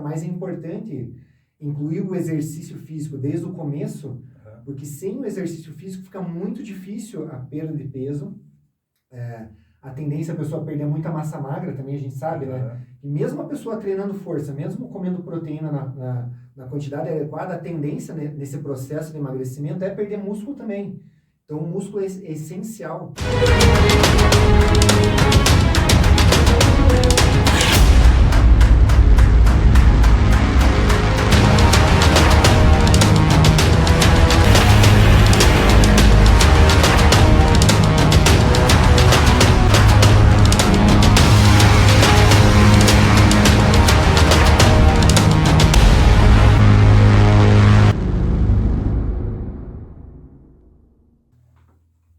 mas é importante incluir o exercício físico desde o começo, porque sem o exercício físico fica muito difícil a perda de peso. A tendência a pessoa perder muita massa magra também, a gente sabe, né? E mesmo a pessoa treinando força, mesmo comendo proteína na quantidade adequada, a tendência nesse processo de emagrecimento é perder músculo também. Então o músculo é essencial.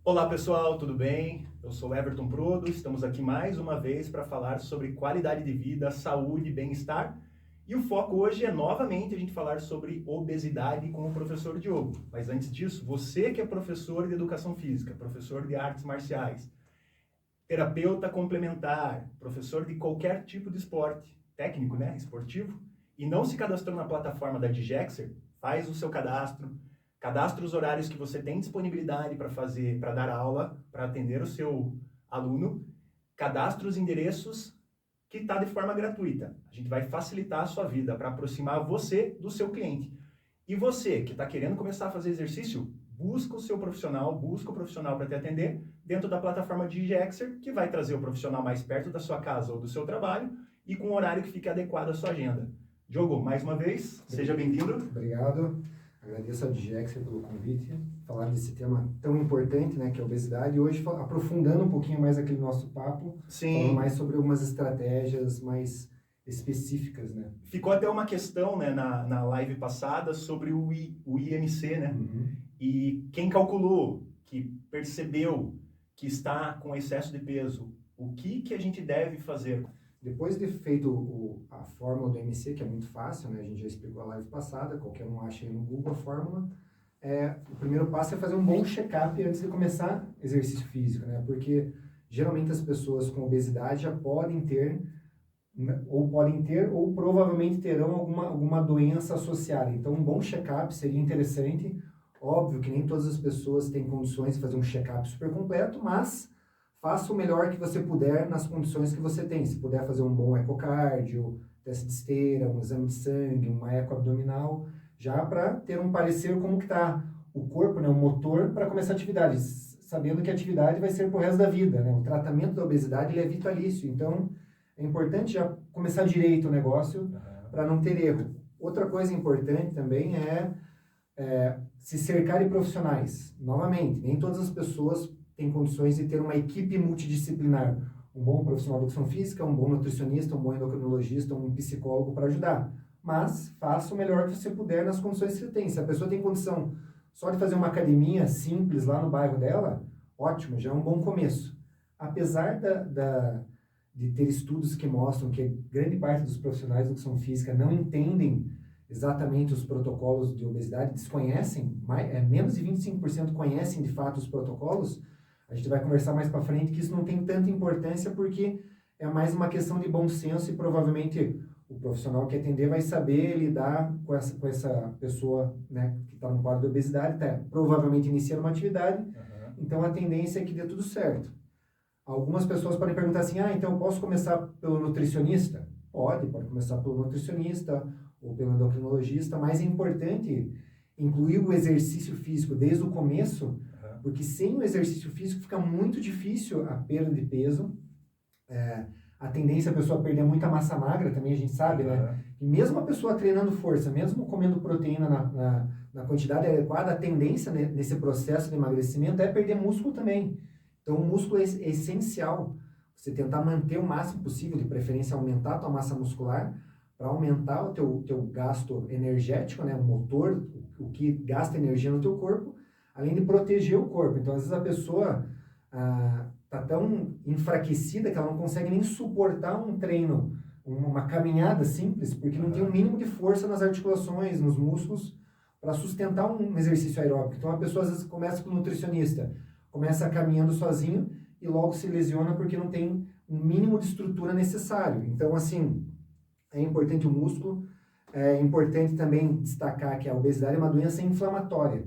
Olá pessoal, tudo bem? Eu sou Everton Prodo, estamos aqui mais uma vez para falar sobre qualidade de vida, saúde e bem-estar. E o foco hoje é novamente a gente falar sobre obesidade com o professor Diogo. Mas antes disso, você que é professor de educação física, professor de artes marciais, terapeuta complementar, professor de qualquer tipo de esporte, técnico, né, esportivo, e não se cadastrou na plataforma da Digexer, faz o seu cadastro. Cadastre os horários que você tem disponibilidade para fazer, para dar aula, para atender o seu aluno. Cadastre os endereços que está de forma gratuita. A gente vai facilitar a sua vida para aproximar você do seu cliente. E você que está querendo começar a fazer exercício, busca o seu profissional, busca o profissional para te atender dentro da plataforma Digexer, que vai trazer o profissional mais perto da sua casa ou do seu trabalho e com um horário que fique adequado à sua agenda. Diogo, mais uma vez, seja bem-vindo. Obrigado. Agradeço a Digexer pelo convite, falar desse tema tão importante, né, que é a obesidade, e hoje aprofundando um pouquinho mais aquele nosso papo, falando mais sobre algumas estratégias mais específicas, né. Ficou até uma questão, né, na live passada sobre o IMC, né, e quem calculou, que percebeu que está com excesso de peso, o que a gente deve fazer? Depois de feito a fórmula do IMC, que é muito fácil, né? A gente já explicou a live passada, qualquer um acha aí no Google a fórmula. O primeiro passo é fazer um bom check-up antes de começar exercício físico, né? Porque geralmente as pessoas com obesidade já podem ter ou provavelmente terão alguma doença associada. Então um bom check-up seria interessante. Óbvio que nem todas as pessoas têm condições de fazer um check-up super completo, mas faça o melhor que você puder nas condições que você tem. Se puder fazer um bom ecocardio, teste de esteira, um exame de sangue, uma eco abdominal, já para ter um parecer como que está o corpo, né, o motor, para começar a atividade, sabendo que a atividade vai ser pro resto da vida, né? O tratamento da obesidade ele é vitalício, então é importante já começar direito o negócio para não ter erro. Outra coisa importante também é se cercar de profissionais. Novamente, nem todas as pessoas tem condições de ter uma equipe multidisciplinar, um bom profissional de educação física, um bom nutricionista, um bom endocrinologista, um psicólogo para ajudar. Mas faça o melhor que você puder nas condições que você tem. Se a pessoa tem condição só de fazer uma academia simples lá no bairro dela, ótimo, já é um bom começo. Apesar de ter estudos que mostram que grande parte dos profissionais de educação física não entendem exatamente os protocolos de obesidade, desconhecem, menos de 25% conhecem de fato os protocolos. A gente vai conversar mais para frente que isso não tem tanta importância porque é mais uma questão de bom senso e provavelmente o profissional que atender vai saber lidar com essa pessoa, né, que está no quadro de obesidade, provavelmente iniciando uma atividade, então a tendência é que dê tudo certo. Algumas pessoas podem perguntar assim, então eu posso começar pelo nutricionista? Pode começar pelo nutricionista ou pelo endocrinologista, mas é importante incluir o exercício físico desde o começo, porque sem o exercício físico fica muito difícil a perda de peso. A tendência a pessoa perder muita massa magra também, a gente sabe, né? E mesmo a pessoa treinando força, mesmo comendo proteína na quantidade adequada, a tendência nesse processo de emagrecimento é perder músculo também. Então o músculo é essencial. Você tentar manter o máximo possível, de preferência aumentar a tua massa muscular, para aumentar o teu gasto energético, né? O motor, o que gasta energia no teu corpo, além de proteger o corpo. Então, às vezes a pessoa está tão enfraquecida que ela não consegue nem suportar um treino, uma caminhada simples, porque não tem um mínimo de força nas articulações, nos músculos, para sustentar um exercício aeróbico. Então, a pessoa às vezes começa com o nutricionista, começa caminhando sozinho e logo se lesiona porque não tem um mínimo de estrutura necessário. Então, assim, é importante o músculo. É importante também destacar que a obesidade é uma doença inflamatória.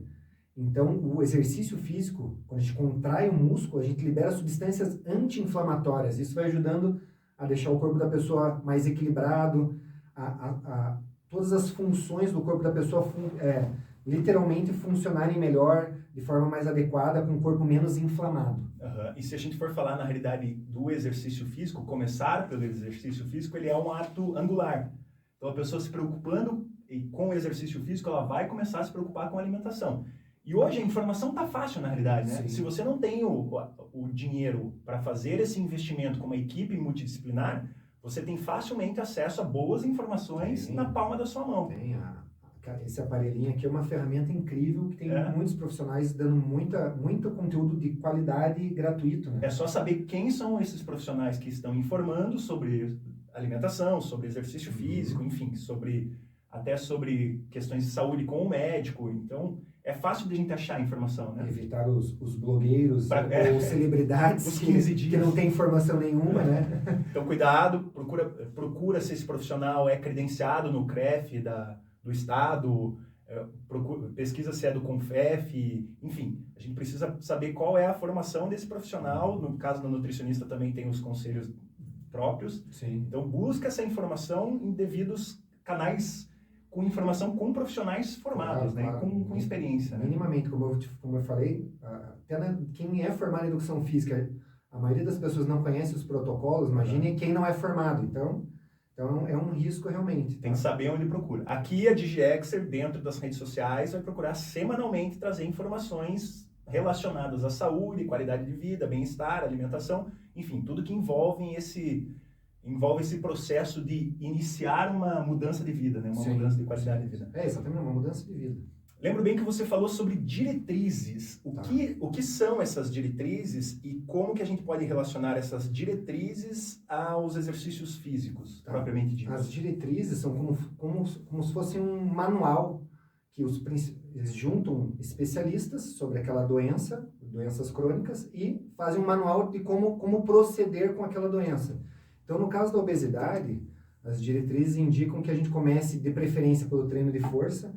Então, o exercício físico, quando a gente contrai o músculo, a gente libera substâncias anti-inflamatórias. Isso vai ajudando a deixar o corpo da pessoa mais equilibrado, todas as funções do corpo da pessoa literalmente funcionarem melhor, de forma mais adequada, com o corpo menos inflamado. Uhum. E se a gente for falar, na realidade, do exercício físico, começar pelo exercício físico, ele é um ato angular. Então, a pessoa se preocupando com o exercício físico, ela vai começar a se preocupar com a alimentação. E hoje a informação está fácil, na realidade, né? Sim. Se você não tem o dinheiro para fazer esse investimento com uma equipe multidisciplinar, você tem facilmente acesso a boas informações na palma da sua mão. Tem esse aparelhinho aqui é uma ferramenta incrível que tem muitos profissionais dando muito conteúdo de qualidade gratuito, né? É só saber quem são esses profissionais que estão informando sobre alimentação, sobre exercício físico, enfim, até sobre questões de saúde com o médico. Então, é fácil de a gente achar informação, né? Evitar os blogueiros ou celebridades os 15 dias. Que não tem informação nenhuma, né? Então, cuidado, procura se esse profissional é credenciado no CREF do Estado, pesquisa se é do CONFEF, enfim, a gente precisa saber qual é a formação desse profissional. No caso do nutricionista também tem os conselhos próprios. Sim. Então, busca essa informação em devidos canais com informação com profissionais formados, claro. Com experiência. Né? Minimamente, como eu falei, até quem é formado em educação física, a maioria das pessoas não conhece os protocolos, imagine quem não é formado. Então é um risco realmente. Tá? Tem que saber onde procura. Aqui a DigiExer, dentro das redes sociais, vai procurar semanalmente trazer informações relacionadas à saúde, qualidade de vida, bem-estar, alimentação, enfim, tudo que envolve esse processo de iniciar uma mudança de vida, né? Uma mudança de qualidade de vida. Exatamente, uma mudança de vida. Lembro bem que você falou sobre diretrizes. O que são essas diretrizes e como que a gente pode relacionar essas diretrizes aos exercícios físicos, propriamente dito? As diretrizes são como se fosse um manual que eles juntam especialistas sobre aquela doenças crônicas, e fazem um manual de como proceder com aquela doença. Então, no caso da obesidade, as diretrizes indicam que a gente comece, de preferência, pelo treino de força,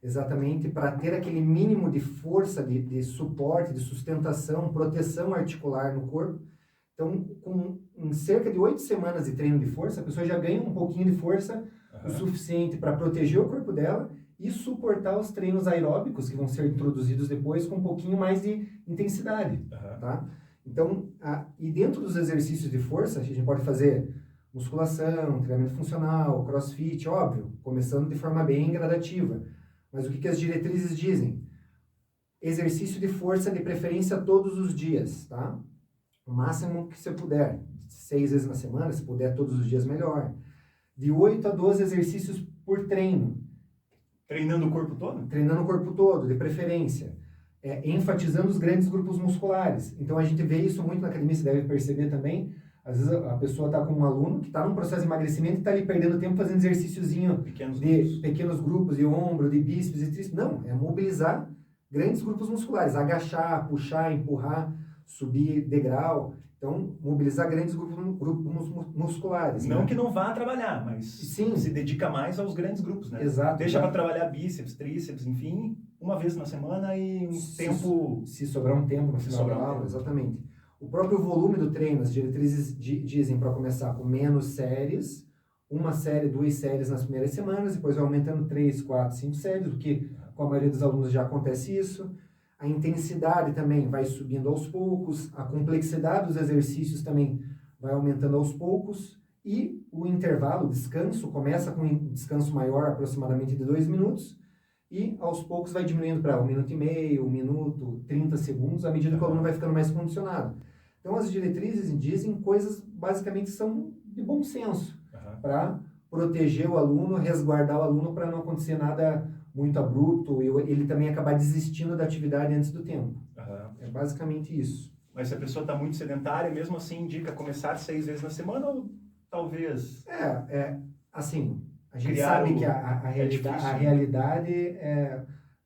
exatamente para ter aquele mínimo de força, de suporte, de sustentação, proteção articular no corpo. Então, em cerca de 8 semanas de treino de força, a pessoa já ganha um pouquinho de força, o suficiente para proteger o corpo dela e suportar os treinos aeróbicos que vão ser introduzidos depois com um pouquinho mais de intensidade, tá? Então, e dentro dos exercícios de força, a gente pode fazer musculação, treinamento funcional, crossfit, óbvio, começando de forma bem gradativa. Mas o que as diretrizes dizem? Exercício de força, de preferência, todos os dias, tá? O máximo que você puder. 6 vezes na semana, se puder todos os dias, melhor. De 8 a 12 exercícios por treino. Treinando o corpo todo? Treinando o corpo todo, de preferência. Enfatizando os grandes grupos musculares. Então, a gente vê isso muito na academia, você deve perceber também. Às vezes a pessoa está com um aluno que está num processo de emagrecimento e está ali perdendo tempo fazendo exercíciozinho de pequenos grupos, de ombro, de bíceps e tríceps. Não, é mobilizar grandes grupos musculares. Agachar, puxar, empurrar, subir degrau. Então, mobilizar grandes grupos musculares. Não, né? Que não vá trabalhar, mas Sim. Se dedica mais aos grandes grupos, né? Exato. Deixa para trabalhar bíceps, tríceps, enfim, uma vez na semana e tempo... Se sobrar um tempo no final da aula, exatamente. O próprio volume do treino, as diretrizes dizem para começar com menos séries, 1 série, 2 séries nas primeiras semanas, depois vai aumentando 3, 4, 5 séries, o que com a maioria dos alunos já acontece isso. A intensidade também vai subindo aos poucos, a complexidade dos exercícios também vai aumentando aos poucos, e o intervalo, o descanso, começa com um descanso maior, aproximadamente de 2 minutos, e aos poucos vai diminuindo para 1 minuto e meio, 1 minuto, 30 segundos, à medida que o aluno vai ficando mais condicionado. Então, as diretrizes dizem coisas, basicamente, são de bom senso, para proteger o aluno, resguardar o aluno para não acontecer nada muito abrupto e ele também acabar desistindo da atividade antes do tempo. É basicamente isso. Mas se a pessoa está muito sedentária, mesmo assim, indica começar 6 vezes na semana ou talvez... Assim, a gente sabe que a realidade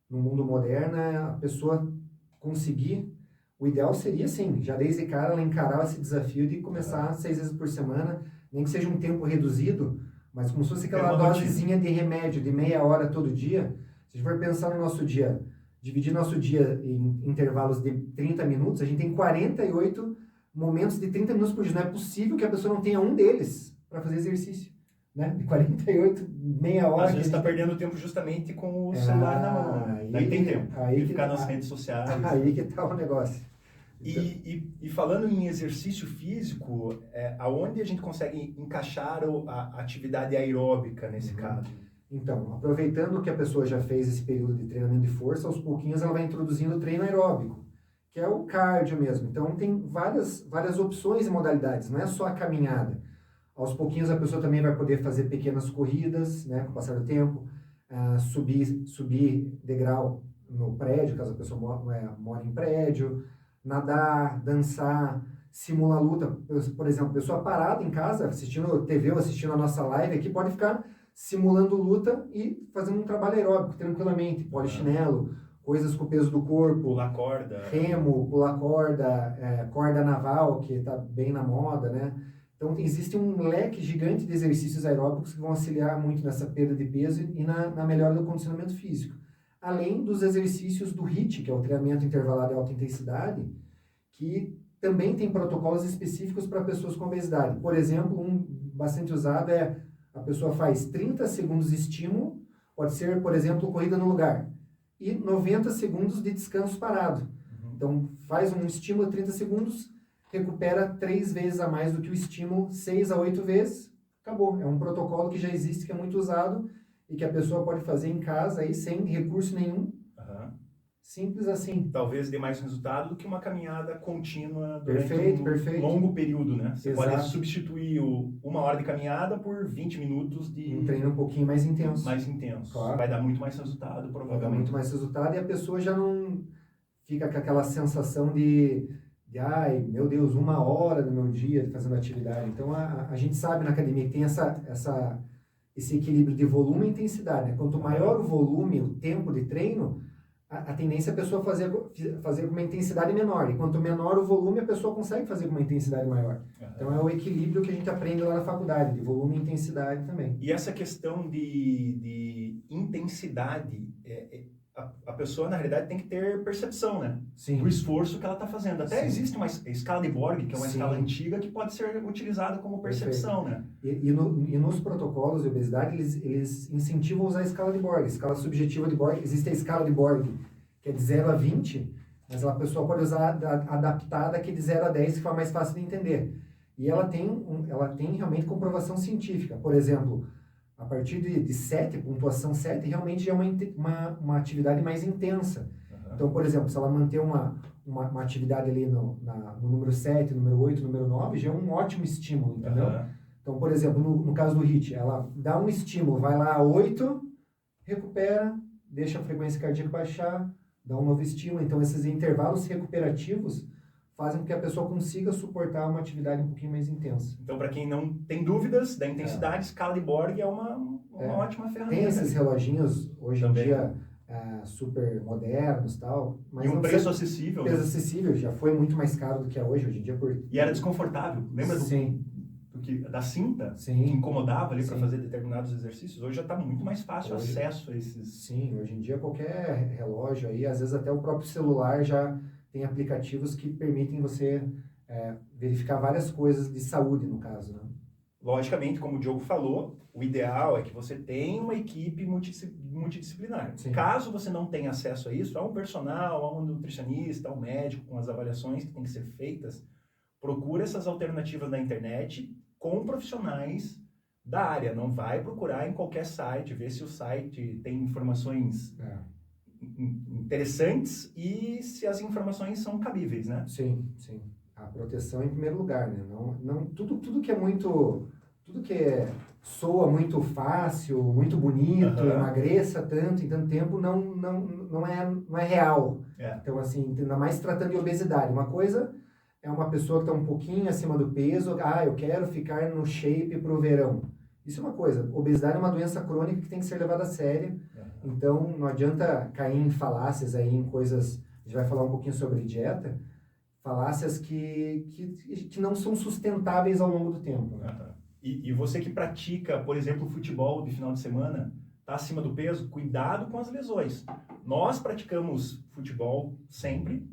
no mundo moderno é a pessoa conseguir... O ideal seria, sim, já desde cara ela encarar esse desafio de começar 6 vezes por semana, nem que seja um tempo reduzido, Mas como se fosse É aquela uma dosezinha de remédio de meia hora todo dia. Se a gente for pensar no nosso dia, dividir nosso dia em intervalos de 30 minutos, a gente tem 48 momentos de 30 minutos por dia. Não é possível que a pessoa não tenha um deles para fazer exercício. Né? De 48, meia hora. Às vezes está perdendo tempo justamente com o celular na mão. Daí tem tempo de ficar nas redes sociais. Aí que tá o negócio. E falando em exercício físico, aonde a gente consegue encaixar a atividade aeróbica nesse caso? Então, aproveitando que a pessoa já fez esse período de treinamento de força, aos pouquinhos ela vai introduzindo o treino aeróbico, que é o cardio mesmo. Então, tem várias opções e modalidades, não é só a caminhada. Aos pouquinhos a pessoa também vai poder fazer pequenas corridas, né, com o passar do tempo, subir degrau no prédio, caso a pessoa mora em prédio, nadar, dançar, simular luta. Por exemplo, a pessoa parada em casa, assistindo TV ou assistindo a nossa live aqui, pode ficar simulando luta e fazendo um trabalho aeróbico tranquilamente, polichinelo, coisas com o peso do corpo, pular corda, remo, pular corda, corda naval, que está bem na moda, né? Então existe um leque gigante de exercícios aeróbicos que vão auxiliar muito nessa perda de peso e na melhora do condicionamento físico. Além dos exercícios do HIIT, que é o treinamento intervalado de alta intensidade, que também tem protocolos específicos para pessoas com obesidade. Por exemplo, um bastante usado a pessoa faz 30 segundos de estímulo, pode ser, por exemplo, corrida no lugar, e 90 segundos de descanso parado. Então, faz um estímulo de 30 segundos, recupera 3 vezes a mais do que o estímulo, 6 a 8 vezes, acabou. É um protocolo que já existe, que é muito usado, e que a pessoa pode fazer em casa, aí, sem recurso nenhum. Simples assim. Talvez dê mais resultado do que uma caminhada contínua durante perfeito. longo período, né? Você Exato. pode substituir uma hora de caminhada por 20 minutos de... um treino um pouquinho mais intenso. Mais intenso. Claro. Vai dar muito mais resultado, provavelmente. Vai dar muito mais resultado e a pessoa já não fica com aquela sensação de ai, meu Deus, 1 hora do meu dia fazendo atividade. Então, a gente sabe na academia que tem esse equilíbrio de volume e intensidade, né? Quanto maior o volume, o tempo de treino, a tendência é a pessoa fazer com uma intensidade menor. E quanto menor o volume, a pessoa consegue fazer com uma intensidade maior. Então, é o equilíbrio que a gente aprende lá na faculdade, de volume e intensidade também. E essa questão de intensidade, a pessoa, na realidade, tem que ter percepção, né? Sim. Do esforço que ela está fazendo. Até Sim. existe uma escala de Borg, que é uma Sim. escala antiga, que pode ser utilizada como percepção, né? E nos protocolos de obesidade, eles incentivam a usar a escala de Borg, escala subjetiva de Borg. Existe a escala de Borg, que é de 0 a 20, mas a pessoa pode usar a adaptada, que é de 0 a 10, que fica mais fácil de entender. E ela tem realmente comprovação científica. Por exemplo, a partir de 7, pontuação 7, realmente já é uma atividade mais intensa. Então, por exemplo, se ela manter uma atividade ali no número 7, número 8, número 9, já é um ótimo estímulo, entendeu? Então, por exemplo, no caso do HIIT, ela dá um estímulo, vai lá a 8, recupera, deixa a frequência cardíaca baixar, dá um novo estímulo. Então, esses intervalos recuperativos fazem com que a pessoa consiga suportar uma atividade um pouquinho mais intensa. Então, para quem não tem dúvidas da intensidade, escala de Borg é uma ótima ferramenta. Tem esses reloginhos, hoje também. em dia, super modernos e tal. Mas e um preço acessível. Preço acessível, já foi muito mais caro do que é hoje em dia. E era desconfortável. Lembra Sim. da cinta? Sim. Que incomodava ali Sim. para fazer determinados exercícios. Hoje já está muito mais fácil o acesso a esses... Sim, hoje em dia qualquer relógio aí, às vezes até o próprio celular já tem aplicativos que permitem você verificar várias coisas de saúde, no caso, né? Logicamente, como o Diogo falou, o ideal é que você tenha uma equipe multidisciplinar. Sim. Caso você não tenha acesso a isso, há um personal, há um nutricionista, há um médico, com as avaliações que têm que ser feitas, procura essas alternativas na internet com profissionais da área. Não vai procurar em qualquer site, ver se o site tem informações interessantes e se as informações são cabíveis, né? Sim, sim. A proteção em primeiro lugar, né? Não, tudo que é muito... Tudo que soa muito fácil, muito bonito, emagreça tanto em tanto tempo, não é real. Então, assim, ainda mais tratando de obesidade. Uma coisa é uma pessoa que está um pouquinho acima do peso, eu quero ficar no shape para o verão. Isso é uma coisa. Obesidade é uma doença crônica que tem que ser levada a sério. Então, não adianta cair em falácias aí, em coisas... A gente vai falar um pouquinho sobre dieta. Falácias que não são sustentáveis ao longo do tempo. Né? E você que pratica, por exemplo, futebol de final de semana, está acima do peso, cuidado com as lesões. Nós praticamos futebol sempre,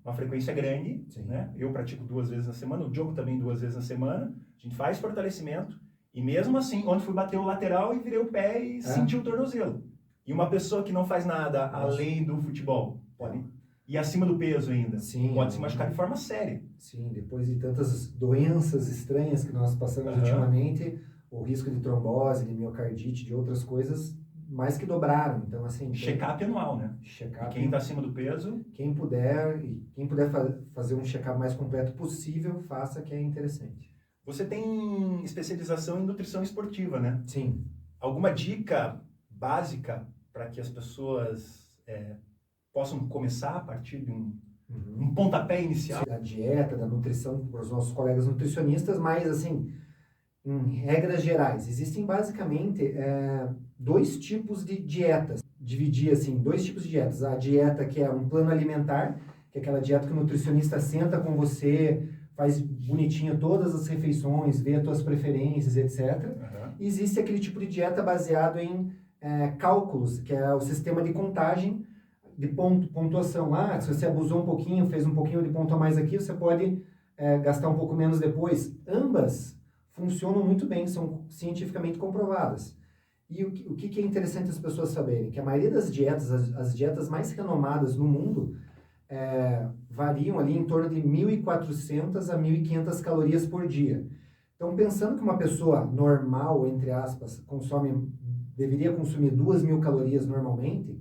uma frequência grande, né? Eu pratico 2 vezes na semana, o Diogo também 2 vezes na semana, a gente faz fortalecimento, e mesmo assim, ontem fui bater o lateral e virei o pé e senti o tornozelo. E uma pessoa que não faz nada além do futebol, pode... E acima do peso ainda, pode se machucar de forma séria. Sim, depois de tantas doenças estranhas que nós passamos ultimamente, o risco de trombose, de miocardite, de outras coisas, mais que dobraram. Então, assim... Check-up anual, né? Check-up. E quem está acima do peso... Quem puder fazer um check-up mais completo possível, faça, que é interessante. Você tem especialização em nutrição esportiva, né? Sim. Alguma dica básica para que as pessoas possam começar a partir de um pontapé inicial? Da dieta, da nutrição, para os nossos colegas nutricionistas, mas assim, em regras gerais, existem basicamente 2 tipos de dietas. Dividir assim, 2 tipos de dietas. A dieta que é um plano alimentar, que é aquela dieta que o nutricionista senta com você, faz bonitinho todas as refeições, vê as tuas preferências, etc. E existe aquele tipo de dieta baseado em cálculos, que é o sistema de contagem de pontuação. Se você abusou um pouquinho, fez um pouquinho de ponto a mais aqui, você pode gastar um pouco menos depois. Ambas funcionam muito bem, são cientificamente comprovadas. E o que é interessante as pessoas saberem? Que a maioria das dietas, as dietas mais renomadas no mundo, variam ali em torno de 1.400 a 1.500 calorias por dia. Então, pensando que uma pessoa normal, entre aspas, deveria consumir 2.000 calorias normalmente,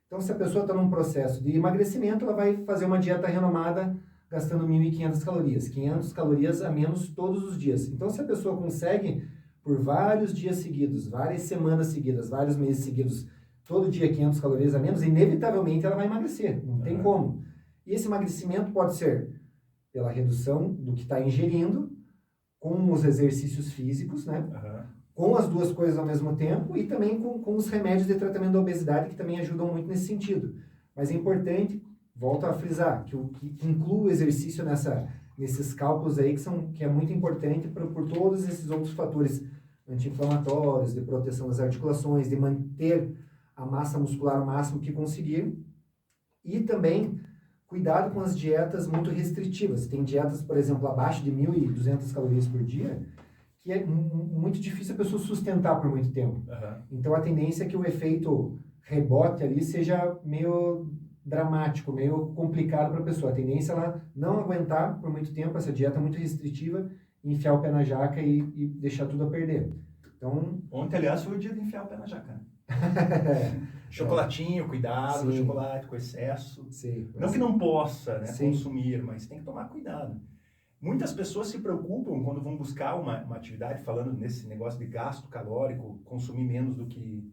então se a pessoa está num processo de emagrecimento, ela vai fazer uma dieta renomada gastando 1.500 calorias, 500 calorias a menos todos os dias. Então, se a pessoa consegue, por vários dias seguidos, várias semanas seguidas, vários meses seguidos, todo dia 500 calorias a menos, inevitavelmente ela vai emagrecer, não tem como. E esse emagrecimento pode ser pela redução do que está ingerindo, com os exercícios físicos, né? Com as 2 coisas ao mesmo tempo, e também com os remédios de tratamento da obesidade, que também ajudam muito nesse sentido. Mas é importante, volto a frisar, que inclua o exercício nesses cálculos aí, que é muito importante por todos esses outros fatores anti-inflamatórios, de proteção das articulações, de manter a massa muscular o máximo que conseguir. E também cuidado com as dietas muito restritivas. Tem dietas, por exemplo, abaixo de 1.200 calorias por dia, que é muito difícil a pessoa sustentar por muito tempo. Então, a tendência é que o efeito rebote ali seja meio dramático, meio complicado para a pessoa. A tendência é ela não aguentar por muito tempo essa dieta muito restritiva, enfiar o pé na jaca e deixar tudo a perder. Então... Ontem, aliás, foi o dia de enfiar o pé na jaca. Chocolatinho, cuidado com o chocolate, com excesso. Sim, não que não possa, né, consumir, mas tem que tomar cuidado. Muitas pessoas se preocupam quando vão buscar uma atividade, falando nesse negócio de gasto calórico, consumir menos do que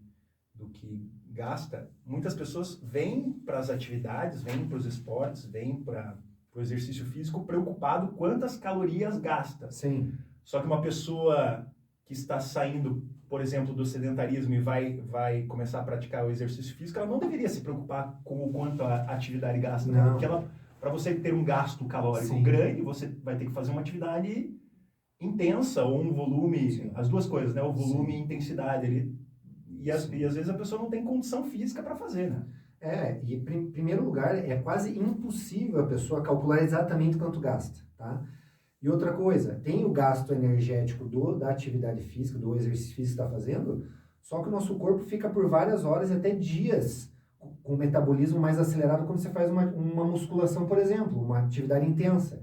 gasta. Muitas pessoas vêm para as atividades, vêm para os esportes, vêm para o exercício físico preocupado quantas calorias gasta. Sim. Só que uma pessoa que está saindo, por exemplo, do sedentarismo e vai começar a praticar o exercício físico, ela não deveria se preocupar com o quanto a atividade gasta, né? Porque para você ter um gasto calórico grande, você vai ter que fazer uma atividade intensa ou um volume, as 2 coisas, né? O volume e a intensidade ali. E às vezes a pessoa não tem condição física para fazer, né? E em primeiro lugar, é quase impossível a pessoa calcular exatamente quanto gasta, tá? E outra coisa, tem o gasto energético da atividade física, do exercício físico que está fazendo, só que o nosso corpo fica por várias horas e até dias com o metabolismo mais acelerado quando você faz uma musculação, por exemplo, uma atividade intensa.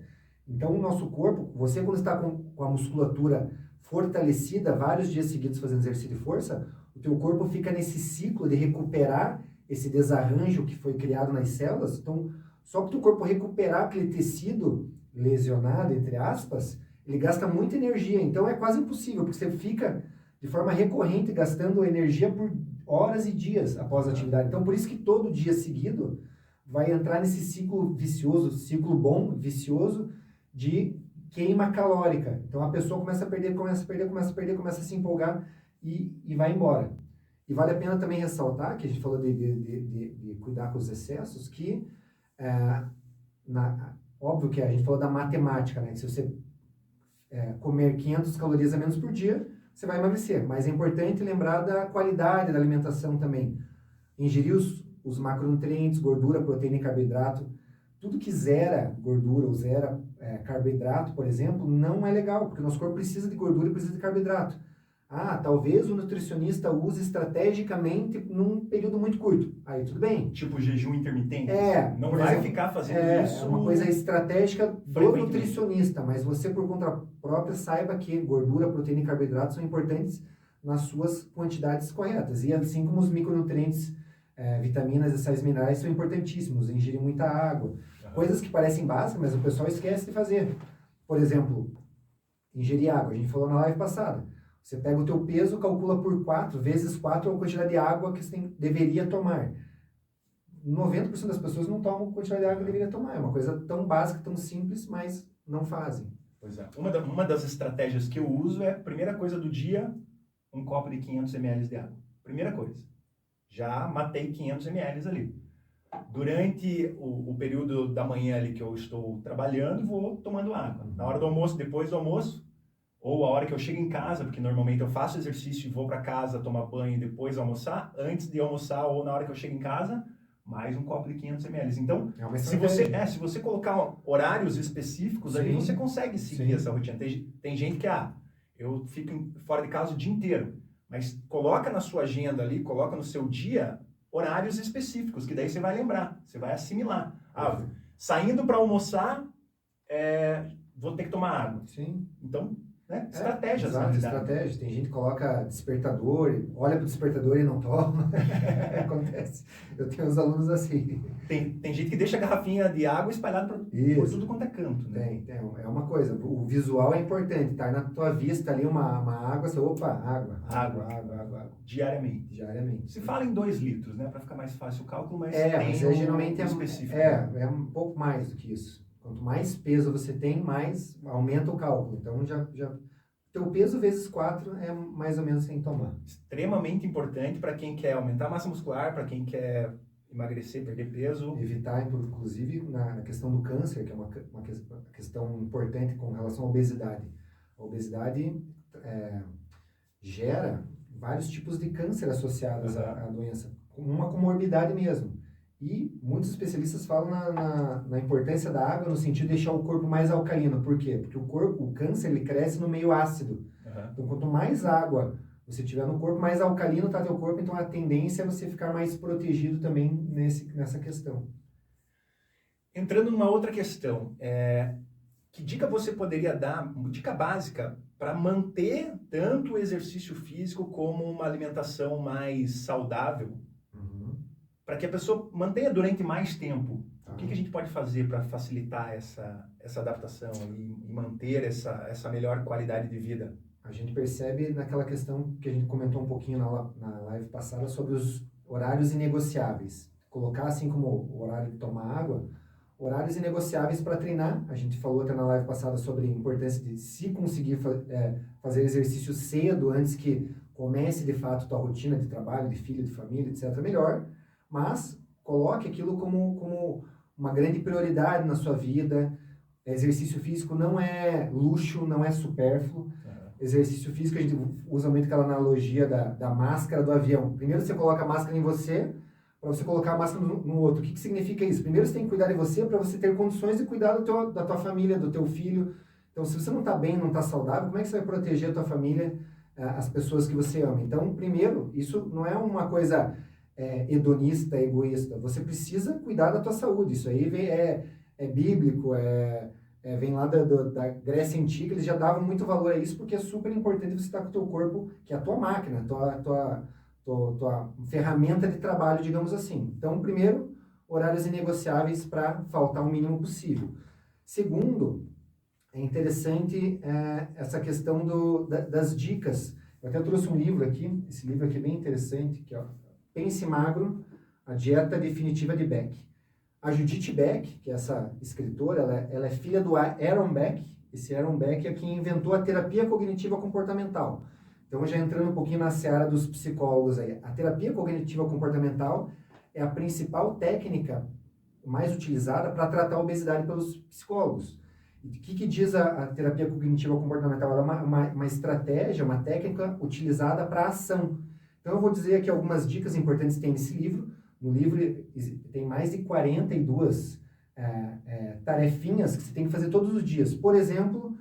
Então, o nosso corpo, você quando está com a musculatura fortalecida, vários dias seguidos fazendo exercício de força, o teu corpo fica nesse ciclo de recuperar esse desarranjo que foi criado nas células. Então, só que o teu corpo recuperar aquele tecido lesionado, entre aspas, ele gasta muita energia. Então, é quase impossível, porque você fica de forma recorrente gastando energia por horas e dias após a atividade. Então, por isso que todo dia seguido vai entrar nesse ciclo vicioso, ciclo bom, vicioso, de queima calórica. Então, a pessoa começa a perder, começa a se empolgar e vai embora. E vale a pena também ressaltar, que a gente falou de cuidar com os excessos, que óbvio que a gente falou da matemática, né? Que se você comer 500 calorias a menos por dia, você vai emagrecer. Mas é importante lembrar da qualidade da alimentação também. Ingerir os macronutrientes, gordura, proteína e carboidrato. Tudo que zera gordura ou zera carboidrato, por exemplo, não é legal, porque o nosso corpo precisa de gordura e precisa de carboidrato. Talvez o nutricionista use estrategicamente num período muito curto. Aí tudo bem. Tipo jejum intermitente. Não vai exemplo, ficar fazendo isso. É uma coisa estratégica do nutricionista, mas você por conta própria saiba que gordura, proteína e carboidrato são importantes nas suas quantidades corretas. E assim como os micronutrientes, vitaminas e sais minerais são importantíssimos. Ingerir muita água. Coisas que parecem básicas, mas o pessoal esquece de fazer. Por exemplo, ingerir água. A gente falou na live passada. Você pega o teu peso, calcula por 4, vezes 4 a quantidade de água que você deveria tomar. 90% das pessoas não tomam a quantidade de água que deveria tomar. É uma coisa tão básica, tão simples, mas não fazem. Pois é. Uma das estratégias que eu uso é, primeira coisa do dia, um copo de 500 ml de água. Primeira coisa. Já matei 500 ml ali. Durante o período da manhã ali que eu estou trabalhando, vou tomando água. Na hora do almoço, depois do almoço, ou a hora que eu chego em casa, porque normalmente eu faço exercício e vou para casa tomar banho e depois almoçar, antes de almoçar ou na hora que eu chego em casa, mais um copo de 500 ml. Então, se você colocar horários específicos, ali você consegue seguir essa rotina. Tem gente que, eu fico fora de casa o dia inteiro, mas coloca na sua agenda ali, coloca no seu dia horários específicos, que daí você vai lembrar, você vai assimilar. Saindo para almoçar, vou ter que tomar água. Sim. Então, estratégias. Exato, estratégia. Tem gente que coloca despertador, olha pro despertador e não toma. Acontece. Eu tenho uns alunos assim. Tem gente que deixa a garrafinha de água espalhada por tudo quanto é canto. Né? Tem. É uma coisa. O visual é importante. Tá na tua vista ali uma água, você, água. Diariamente. Se fala em 2 litros, né? Para ficar mais fácil o cálculo, mas mas geralmente específico. É um pouco mais do que isso. Quanto mais peso você tem, mais aumenta o cálculo. Então, teu peso vezes 4 é mais ou menos sem tomar. Extremamente importante para quem quer aumentar a massa muscular, para quem quer emagrecer, perder peso. Evitar, inclusive, na questão do câncer, que é uma questão importante com relação à obesidade. A obesidade gera vários tipos de câncer associados à doença, uma comorbidade mesmo. E muitos especialistas falam na importância da água no sentido de deixar o corpo mais alcalino. Por quê? Porque o câncer, ele cresce no meio ácido. Então, quanto mais água você tiver no corpo, mais alcalino está teu corpo. Então, a tendência é você ficar mais protegido também nessa questão. Entrando numa outra questão, que dica você poderia dar, dica básica, para manter tanto o exercício físico como uma alimentação mais saudável? Para que a pessoa mantenha durante mais tempo. O que a gente pode fazer para facilitar essa adaptação e manter essa melhor qualidade de vida? A gente percebe naquela questão que a gente comentou um pouquinho na live passada sobre os horários inegociáveis. Colocar assim como o horário de tomar água, horários inegociáveis para treinar. A gente falou até na live passada sobre a importância de se conseguir fazer exercício cedo, antes que comece de fato a tua rotina de trabalho, de filho, de família, etc. melhor. Mas coloque aquilo como uma grande prioridade na sua vida. Exercício físico não é luxo, não é supérfluo. Exercício físico, a gente usa muito aquela analogia da máscara do avião. Primeiro você coloca a máscara em você, para você colocar a máscara no outro. O que significa isso? Primeiro você tem que cuidar de você, para você ter condições de cuidar da tua família, do teu filho. Então, se você não está bem, não está saudável, como é que você vai proteger a tua família, as pessoas que você ama? Então, primeiro, isso não é uma coisa hedonista, egoísta. Você precisa cuidar da tua saúde. Isso aí é bíblico, vem lá da Grécia Antiga. Eles já davam muito valor a isso, porque é super importante você estar com o teu corpo, que é a tua máquina, tua ferramenta de trabalho, digamos assim. Então, primeiro, horários inegociáveis para faltar o mínimo possível. Segundo, é interessante essa questão das dicas. Eu até trouxe um livro aqui, esse livro aqui é bem interessante, que é Pense Magro, a Dieta Definitiva de Beck. A Judith Beck, que é essa escritora, ela é filha do Aaron Beck. Esse Aaron Beck é quem inventou a terapia cognitiva comportamental. Então, já entrando um pouquinho na seara dos psicólogos aí. A terapia cognitiva comportamental é a principal técnica mais utilizada para tratar a obesidade pelos psicólogos. O que diz a terapia cognitiva comportamental? Ela é uma estratégia, uma técnica utilizada para ação. Então, eu vou dizer aqui algumas dicas importantes que tem nesse livro. No livro tem mais de 42 tarefinhas que você tem que fazer todos os dias. Por exemplo,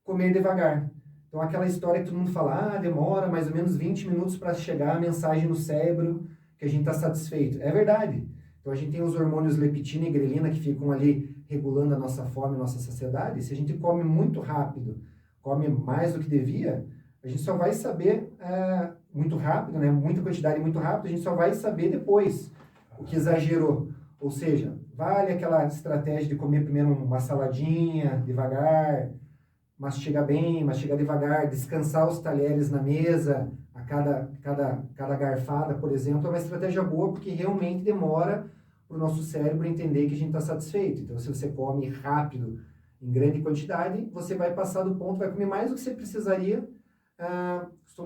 comer devagar. Então, aquela história que todo mundo fala, demora mais ou menos 20 minutos para chegar a mensagem no cérebro que a gente está satisfeito. É verdade. Então, a gente tem os hormônios leptina e grelina que ficam ali regulando a nossa fome, a nossa saciedade. Se a gente come muito rápido, come mais do que devia, a gente só vai saber muito rápido, né? Muita quantidade muito rápido, a gente só vai saber depois o que exagerou. Ou seja, vale aquela estratégia de comer primeiro uma saladinha, devagar, mastigar bem, mastigar devagar, descansar os talheres na mesa, a cada garfada, por exemplo, é uma estratégia boa porque realmente demora para o nosso cérebro entender que a gente está satisfeito. Então, se você come rápido, em grande quantidade, você vai passar do ponto, vai comer mais do que você precisaria.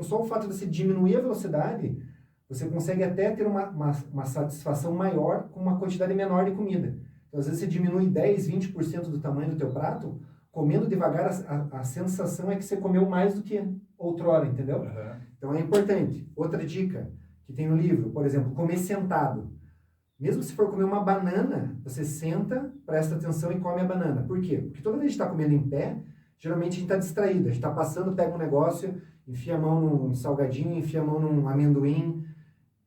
Só o fato de você diminuir a velocidade, você consegue até ter uma satisfação maior com uma quantidade menor de comida. Então, às vezes, você diminui 10, 20% do tamanho do teu prato, comendo devagar, a sensação é que você comeu mais do que outrora, entendeu? Uhum. Então, é importante. Outra dica que tem no livro, por exemplo, comer sentado. Mesmo se for comer uma banana, você senta, presta atenção e come a banana. Por quê? Porque toda vez que a gente está comendo em pé, geralmente a gente está distraído. A gente está passando, pega um negócio, enfia a mão num salgadinho, enfia a mão num amendoim.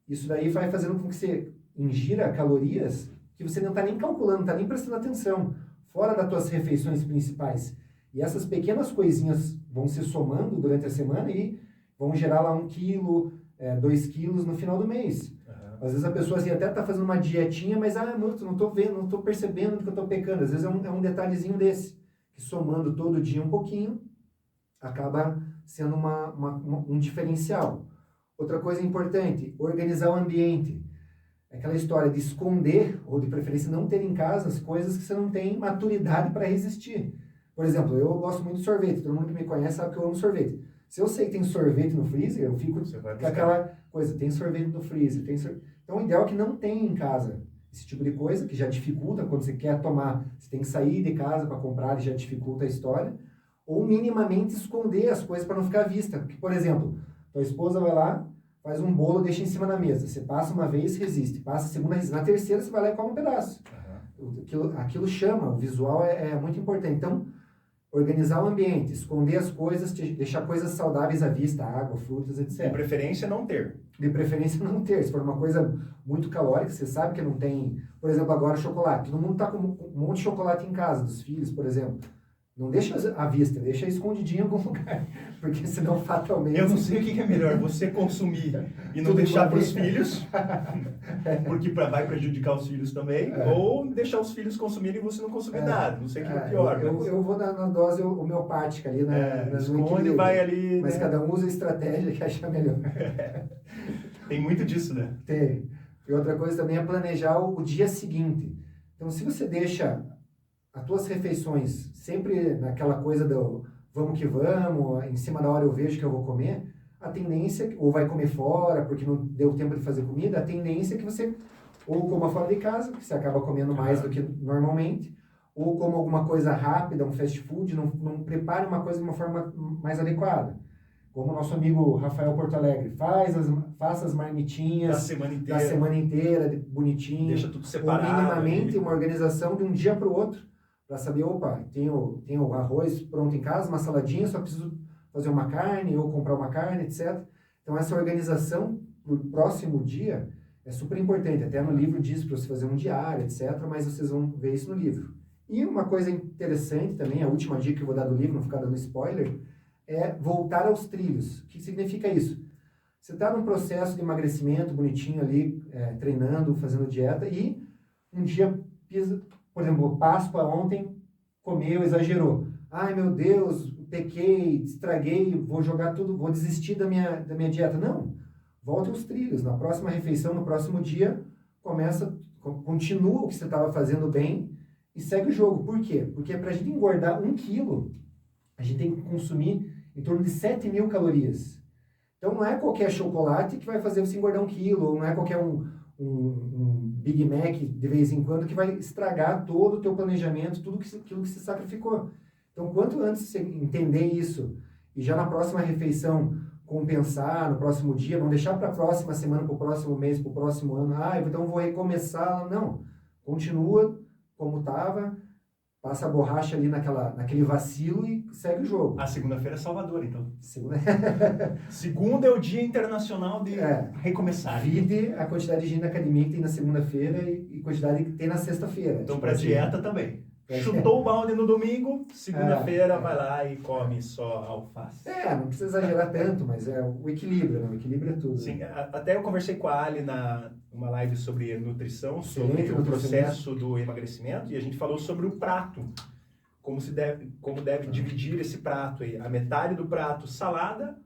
Isso daí vai fazendo com que você ingira calorias que você não está nem calculando, não está nem prestando atenção, fora das tuas refeições principais. E essas pequenas coisinhas vão se somando durante a semana e vão gerar lá 1 quilo, 2 quilos no final do mês. Às vezes a pessoa assim, até está fazendo uma dietinha, mas não estou vendo, não estou percebendo que eu estou pecando. Às vezes é um detalhezinho desse, que somando todo dia um pouquinho, acaba sendo um diferencial. Outra coisa importante, organizar o ambiente. Aquela história de esconder, ou de preferência não ter em casa as coisas que você não tem maturidade para resistir. Por exemplo, eu gosto muito de sorvete, todo mundo que me conhece sabe que eu amo sorvete. Se eu sei que tem sorvete no freezer, eu fico com aquela coisa, tem sorvete no freezer, Então, o ideal é que não tenha em casa esse tipo de coisa, que já dificulta quando você quer tomar, você tem que sair de casa para comprar e já dificulta a história, ou minimamente esconder as coisas para não ficar à vista. Porque, por exemplo, tua esposa vai lá, faz um bolo, deixa em cima da mesa, você passa uma vez, resiste, passa a segunda, resiste, na terceira você vai lá e come um pedaço. Aquilo chama, o visual é muito importante. Então, organizar o ambiente, esconder as coisas, deixar coisas saudáveis à vista, água, frutas, etc. De preferência não ter. De preferência não ter. Se for uma coisa muito calórica, você sabe que não tem... Por exemplo, agora chocolate. Todo mundo está com um monte de chocolate em casa, dos filhos, por exemplo. Não deixa à vista, deixa escondidinho em algum lugar. Porque senão fatalmente... Eu não sei o que é melhor, você consumir e não deixar para os filhos, porque vai prejudicar os filhos também, ou deixar os filhos consumirem e você não consumir nada. Não sei o que é pior. Eu vou na dose homeopática ali, esconde e vai ali... Mas cada um usa a estratégia que acha melhor. Tem muito disso, né? Tem. E outra coisa também é planejar o dia seguinte. Então, se você deixa as tuas refeições sempre naquela coisa do vamos que vamos, em cima da hora eu vejo que eu vou comer, a tendência, ou vai comer fora porque não deu tempo de fazer comida, a tendência é que você ou coma fora de casa, que você acaba comendo mais do que normalmente, ou coma alguma coisa rápida, um fast food, não prepare uma coisa de uma forma mais adequada. Como o nosso amigo Rafael Porto Alegre, faça as marmitinhas da semana inteira bonitinho, deixa tudo separado, ou minimamente uma organização de um dia para o outro, para saber, opa, tenho arroz pronto em casa, uma saladinha, só preciso fazer uma carne ou comprar uma carne, etc. Então, essa organização para o próximo dia é super importante. Até no livro diz para você fazer um diário, etc. Mas vocês vão ver isso no livro. E uma coisa interessante também, a última dica que eu vou dar do livro, não ficar dando spoiler, é voltar aos trilhos. O que significa isso? Você está num processo de emagrecimento bonitinho ali, treinando, fazendo dieta, e um dia pisa... Por exemplo, Páscoa ontem, comeu, exagerou. Ai, meu Deus, pequei, estraguei, vou jogar tudo, vou desistir da minha dieta. Não, volte aos trilhos. Na próxima refeição, no próximo dia, continua o que você estava fazendo bem e segue o jogo. Por quê? Porque para a gente engordar 1 quilo, a gente tem que consumir em torno de 7.000 calorias. Então, não é qualquer chocolate que vai fazer você engordar 1 quilo, ou não é qualquer um Big Mac de vez em quando que vai estragar todo o teu planejamento, tudo aquilo que você sacrificou. Então, quanto antes você entender isso e já na próxima refeição compensar, no próximo dia, não deixar para a próxima semana, para o próximo mês, para o próximo ano, então vou recomeçar. Não, continua como estava, passa a borracha ali naquele vacilo e segue o jogo. A segunda-feira é Salvador, então. Segunda... Segunda é o Dia Internacional de recomeçar. Vide a quantidade de gente na academia que tem na segunda-feira e quantidade que tem na sexta-feira. Então, para dieta também. Chutou o balde no domingo, segunda-feira vai lá e come só alface. Não precisa exagerar tanto, mas é o equilíbrio, né? O equilíbrio é tudo. Sim, né? Até eu conversei com a Ali numa live sobre nutrição, sobre o processo do emagrecimento, e a gente falou sobre o prato, como deve dividir esse prato aí. A metade do prato salada,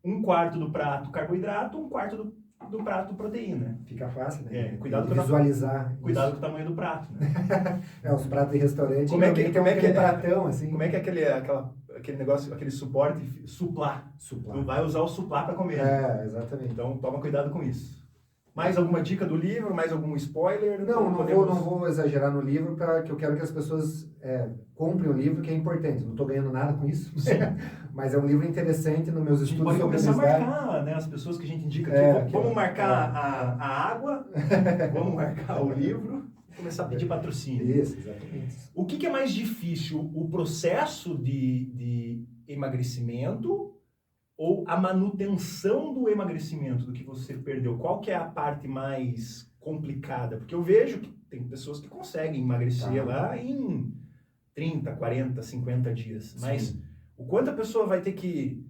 um quarto do prato carboidrato, um quarto do prato proteína. Fica fácil, né? Cuidado com visualizar. Cuidado com o tamanho do prato, né? Os pratos de restaurante. Como é que é pratão, assim. Como é que é aquele negócio, aquele suporte, suplá. Não vai usar o suplá para comer. Exatamente. Então toma cuidado com isso. Mais alguma dica do livro? Mais algum spoiler? Não vou exagerar no livro, que eu quero que as pessoas comprem o livro, que é importante. Não estou ganhando nada com isso, mas é um livro interessante nos meus estudos sobre obesidade. Pode começar a marcar, né, as pessoas que a gente indica aqui. Vamos marcar a água, vamos marcar o livro, começar a pedir patrocínio. Isso, exatamente. O que é mais difícil? O processo de emagrecimento ou a manutenção do emagrecimento, do que você perdeu? Qual que é a parte mais complicada? Porque eu vejo que tem pessoas que conseguem emagrecer lá em 30, 40, 50 dias. Mas o quanto a pessoa vai ter que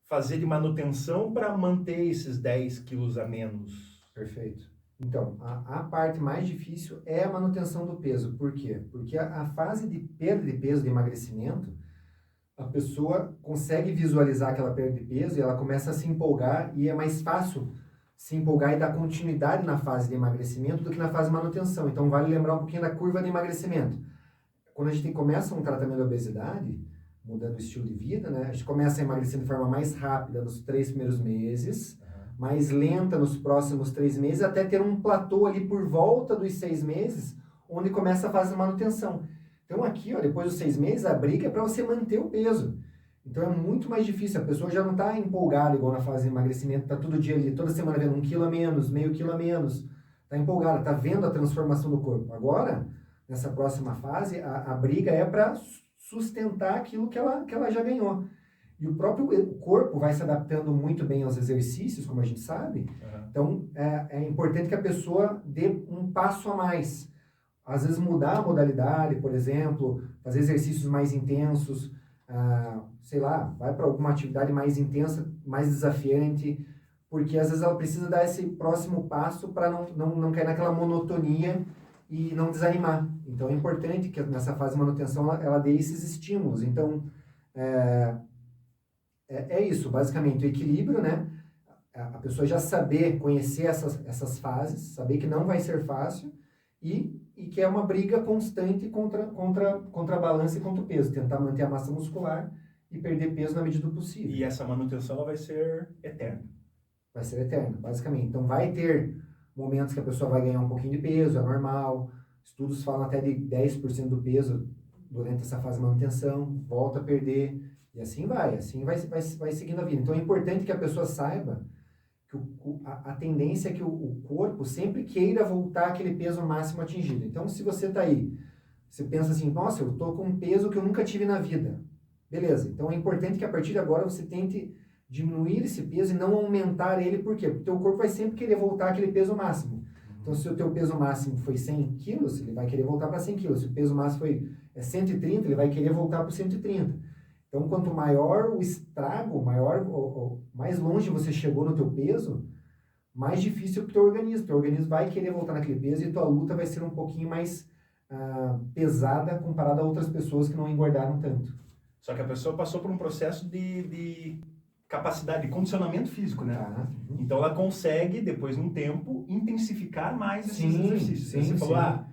fazer de manutenção para manter esses 10 quilos a menos? Perfeito. Então, a parte mais difícil é a manutenção do peso. Por quê? Porque a fase de perda de peso, de emagrecimento, a pessoa consegue visualizar aquela perda de peso e ela começa a se empolgar, e é mais fácil se empolgar e dar continuidade na fase de emagrecimento do que na fase de manutenção. Então, vale lembrar um pouquinho da curva de emagrecimento. Quando a gente começa um tratamento de obesidade, mudando o estilo de vida, né? A gente começa a emagrecer de forma mais rápida nos 3 primeiros meses, mais lenta nos próximos 3 meses, até ter um platô ali por volta dos 6 meses, onde começa a fase de manutenção. Então aqui, depois dos 6 meses, a briga é para você manter o peso. Então é muito mais difícil, a pessoa já não está empolgada igual na fase de emagrecimento, está todo dia ali, toda semana vendo 1 quilo a menos, meio quilo a menos, está empolgada, está vendo a transformação do corpo. Agora, nessa próxima fase, a briga é para sustentar aquilo que ela já ganhou. E o próprio corpo vai se adaptando muito bem aos exercícios, como a gente sabe. Então é importante que a pessoa dê um passo a mais. Às vezes mudar a modalidade, por exemplo, fazer exercícios mais intensos, vai para alguma atividade mais intensa, mais desafiante, porque às vezes ela precisa dar esse próximo passo para não cair naquela monotonia e não desanimar. Então é importante que nessa fase de manutenção ela dê esses estímulos. Então é isso, basicamente, o equilíbrio, né? A pessoa já saber, conhecer essas fases, saber que não vai ser fácil e que é uma briga constante contra a balança e contra o peso. Tentar manter a massa muscular e perder peso na medida do possível. E essa manutenção ela vai ser eterna. Vai ser eterna, basicamente. Então vai ter momentos que a pessoa vai ganhar um pouquinho de peso, é normal. Estudos falam até de 10% do peso durante essa fase de manutenção, volta a perder, e assim vai seguindo a vida. Então é importante que a pessoa saiba que a tendência é que o corpo sempre queira voltar àquele peso máximo atingido. Então, se você está aí, você pensa assim, nossa, eu estou com um peso que eu nunca tive na vida. Beleza, então é importante que a partir de agora você tente diminuir esse peso e não aumentar ele. Por quê? Porque o teu corpo vai sempre querer voltar àquele peso máximo. Então, se o teu peso máximo foi 100 quilos, ele vai querer voltar para 100 quilos. Se o peso máximo foi 130, ele vai querer voltar para 130. Então, quanto maior o estrago, mais longe você chegou no teu peso, mais difícil é para o teu organismo. O teu organismo vai querer voltar naquele peso e tua luta vai ser um pouquinho mais pesada comparada a outras pessoas que não engordaram tanto. Só que a pessoa passou por um processo de capacidade, de condicionamento físico, né? Então, ela consegue, depois de um tempo, intensificar mais esses exercícios. Você falou,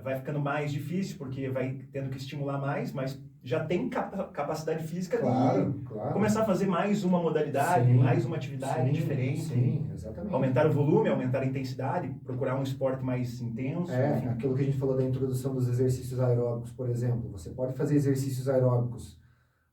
vai ficando mais difícil porque vai tendo que estimular mais, mas já tem capacidade física Claro, de claro. começar a fazer mais uma modalidade, Sim, mais uma atividade diferente. Sim, exatamente. Aumentar o volume, aumentar a intensidade, procurar um esporte mais intenso. Enfim. Aquilo que a gente falou da introdução dos exercícios aeróbicos, por exemplo. Você pode fazer exercícios aeróbicos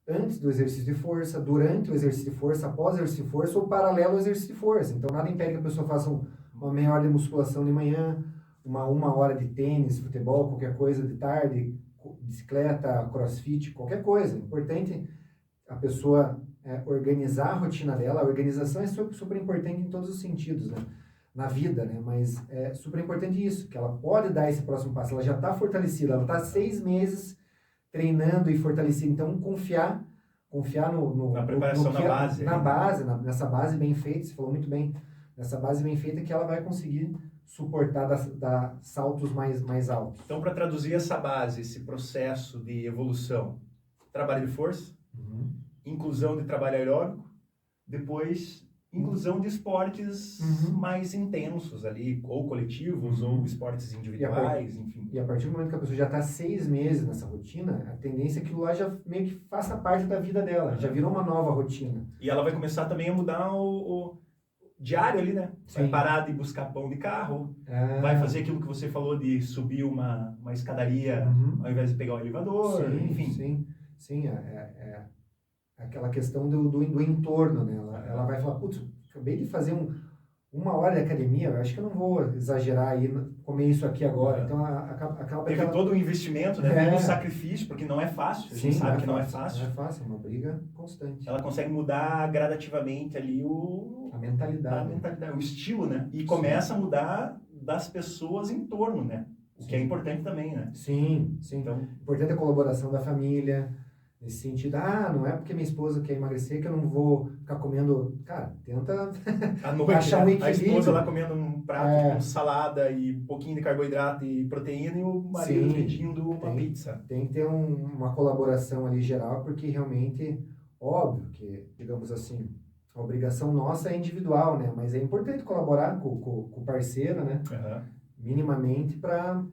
antes do exercício de força, durante o exercício de força, após o exercício de força ou paralelo ao exercício de força. Então, nada impede que a pessoa faça uma meia hora de musculação de manhã, uma hora de tênis, futebol, qualquer coisa de tarde, bicicleta, crossfit, qualquer coisa. Importante a pessoa organizar a rotina dela. A organização é super importante em todos os sentidos, né? Na vida, né? Mas é super importante isso, que ela pode dar esse próximo passo. Ela já está fortalecida, ela está 6 meses treinando e fortalecida. Então, confiar na preparação na base. Nessa base bem feita, você falou muito bem, nessa base bem feita que ela vai conseguir suportar dar saltos mais altos. Então, para traduzir essa base, esse processo de evolução, trabalho de força, inclusão de trabalho aeróbico, depois inclusão de esportes mais intensos ali, ou coletivos, ou esportes individuais, enfim. E a partir do momento que a pessoa já está 6 meses nessa rotina, a tendência é que aquilo lá já meio que faça parte da vida dela, já virou uma nova rotina. E ela vai começar também a mudar o diário ali, né? Vai Sim. parar de buscar pão de carro, vai fazer aquilo que você falou de subir uma escadaria ao invés de pegar o elevador, enfim. Sim, aquela questão do entorno, né? Ela vai falar, putz, acabei de fazer uma hora de academia, eu acho que eu não vou exagerar aí, comer isso aqui agora. Então, acaba teve todo o investimento, né? Todo o sacrifício, porque não é fácil, a gente sabe que não é fácil. Não é fácil, é uma briga constante. Ela consegue mudar gradativamente ali a mentalidade, o estilo, né? E começa a mudar das pessoas em torno, né? O que é importante também, né? Sim. Então, importante a colaboração da família, nesse sentido, não é porque minha esposa quer emagrecer que eu não vou ficar comendo. Cara, tenta à noite, achar um equilíbrio. A esposa lá comendo um prato com salada e um pouquinho de carboidrato e proteína e o marido pedindo uma pizza. Tem que ter uma colaboração ali geral, porque realmente, óbvio que, digamos assim, a obrigação nossa é individual, né? Mas é importante colaborar com o parceiro, né? Minimamente para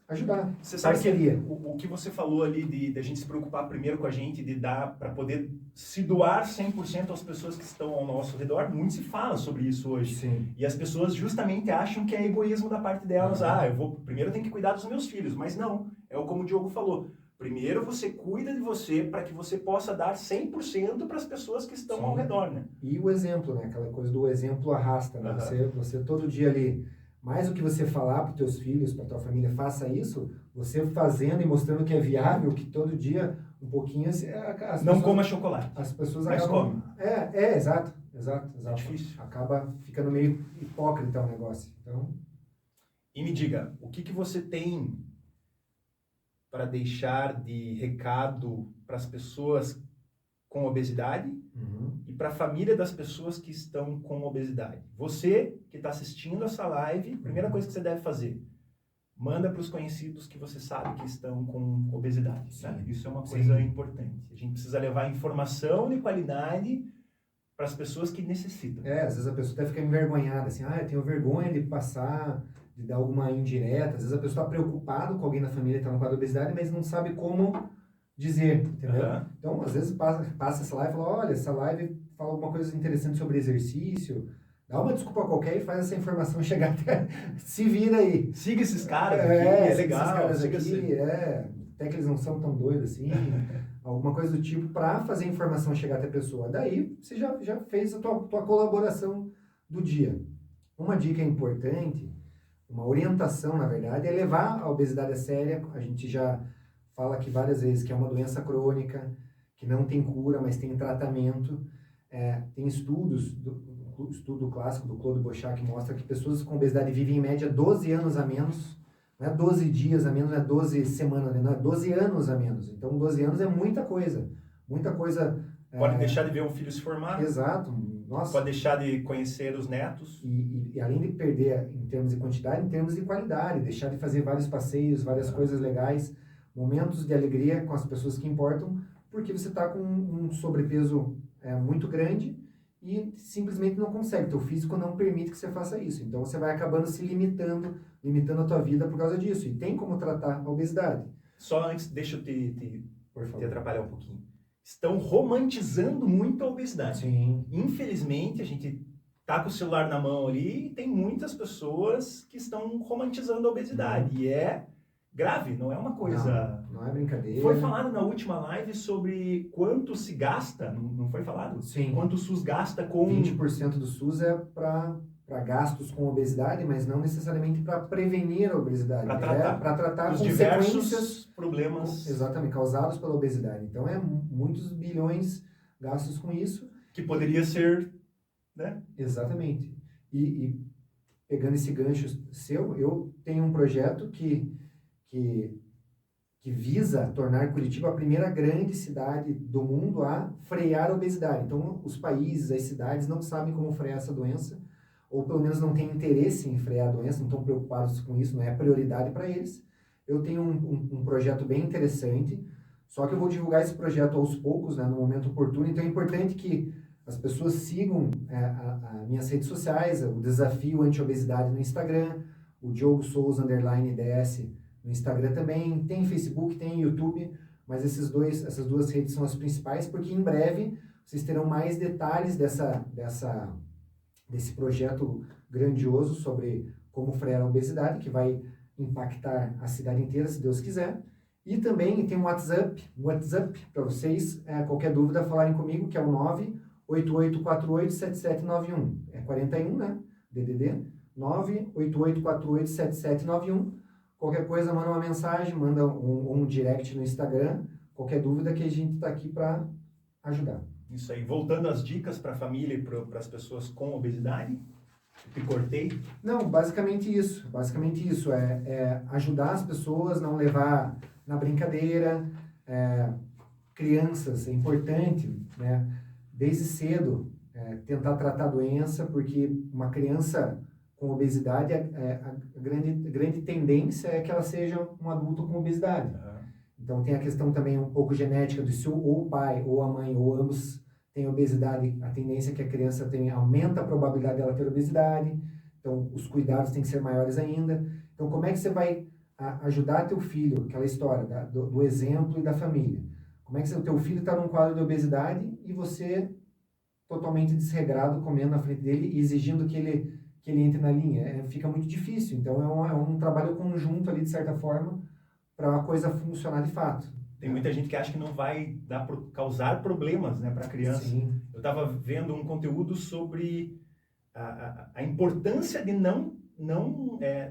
ajudar. Você sabe que o que você falou ali de a gente se preocupar primeiro com a gente, de dar para poder se doar 100% às pessoas que estão ao nosso redor, muito se fala sobre isso hoje. Sim. E as pessoas justamente acham que é egoísmo da parte delas. Primeiro eu tenho que cuidar dos meus filhos, mas não, como o Diogo falou. Primeiro você cuida de você para que você possa dar 100% para as pessoas que estão ao redor, né? E o exemplo, né? Aquela coisa do exemplo arrasta, né? Você todo dia ali, mais do que você falar para os teus filhos, para a tua família, faça isso, você fazendo e mostrando que é viável, que todo dia um pouquinho... Não coma chocolate. As pessoas mas acabam... come. Exato. É difícil. Acaba ficando meio hipócrita o negócio. Então... E me diga, o que você tem para deixar de recado para as pessoas com obesidade e para a família das pessoas que estão com obesidade? Você que está assistindo essa live, a primeira coisa que você deve fazer, manda para os conhecidos que você sabe que estão com obesidade. Né? Isso é uma coisa importante. A gente precisa levar informação de qualidade para as pessoas que necessitam. Às vezes a pessoa até fica envergonhada, assim, eu tenho vergonha de passar, de dar alguma indireta. Às vezes a pessoa está preocupada com alguém na família que está no quadro de obesidade, mas não sabe como dizer, entendeu? Então, às vezes passa essa live e fala, olha, essa live fala alguma coisa interessante sobre exercício, dá uma desculpa qualquer e faz essa informação chegar até... Se vira aí. Siga esses caras aqui, é legal. Esses caras aqui, até que eles não são tão doidos assim, alguma coisa do tipo, para fazer a informação chegar até a pessoa. Daí, você já fez a tua colaboração do dia. Uma dica importante, uma orientação, na verdade, é levar a obesidade a sério. A gente já fala aqui várias vezes que é uma doença crônica, que não tem cura, mas tem tratamento. Tem estudos, estudo clássico do Claude Bochat, que mostra que pessoas com obesidade vivem em média 12 anos a menos. Não é 12 dias a menos, não é 12 semanas, não é 12 anos a menos. Então, 12 anos é muita coisa. Muita coisa... Pode deixar de ver um filho se formar. Exato. Nossa. Pode deixar de conhecer os netos. E além de perder em termos de quantidade, em termos de qualidade. Deixar de fazer vários passeios, várias coisas legais, momentos de alegria com as pessoas que importam, porque você está com um sobrepeso muito grande e simplesmente não consegue. Teu físico não permite que você faça isso. Então, você vai acabando se limitando a tua vida por causa disso. E tem como tratar a obesidade. Só antes, deixa eu te Por te favor. atrapalhar um pouquinho. Estão romantizando muito a obesidade. Sim. Infelizmente, a gente tá com o celular na mão ali e tem muitas pessoas que estão romantizando a obesidade. E é grave, não é uma coisa... Não é brincadeira. Foi falado na última live sobre quanto se gasta, não foi falado? Sim. Quanto o SUS gasta com... 20% do SUS é para gastos com obesidade, mas não necessariamente para prevenir a obesidade. Para tratar os consequências, diversos problemas... Exatamente, causados pela obesidade. Então, é muitos bilhões gastos com isso. Que poderia ser, né? Exatamente. E pegando esse gancho seu, eu tenho um projeto que visa tornar Curitiba a primeira grande cidade do mundo a frear a obesidade. Então, os países, as cidades não sabem como frear essa doença, ou pelo menos não têm interesse em frear a doença, não estão preocupados com isso, não é prioridade para eles. Eu tenho um projeto bem interessante, só que eu vou divulgar esse projeto aos poucos, né, no momento oportuno, então é importante que as pessoas sigam as minhas redes sociais, o Desafio Anti-Obesidade no Instagram, o Diogo Souza _DS no Instagram também, tem Facebook, tem YouTube, mas essas duas redes são as principais, porque em breve vocês terão mais detalhes desse projeto grandioso sobre como frear a obesidade, que vai impactar a cidade inteira, se Deus quiser. E também tem um WhatsApp para vocês, qualquer dúvida, falarem comigo, que é o 988487791. É 41, né? DDD. 988487791. Qualquer coisa, manda uma mensagem, manda um direct no Instagram. Qualquer dúvida que a gente está aqui para ajudar. Isso aí. Voltando às dicas para a família e para as pessoas com obesidade, te cortei. Não, basicamente isso. É ajudar as pessoas, não levar na brincadeira. Crianças, é importante, né? Desde cedo, tentar tratar a doença, porque uma criança com obesidade, a grande tendência é que ela seja um adulto com obesidade. Uhum. Então tem a questão também um pouco genética, de se ou o pai ou a mãe ou ambos têm obesidade, a tendência é que a criança aumenta a probabilidade dela ter obesidade, então os cuidados têm que ser maiores ainda. Então como é que você vai ajudar teu filho, aquela história do exemplo e da família? Como é que o teu filho está num quadro de obesidade e você totalmente desregrado, comendo na frente dele e exigindo que ele entre na linha? Fica muito difícil. Então é um trabalho conjunto ali, de certa forma, para a coisa funcionar de fato. Tem muita gente que acha que não vai causar problemas, né, para a criança. Sim. Eu estava vendo um conteúdo sobre a importância de não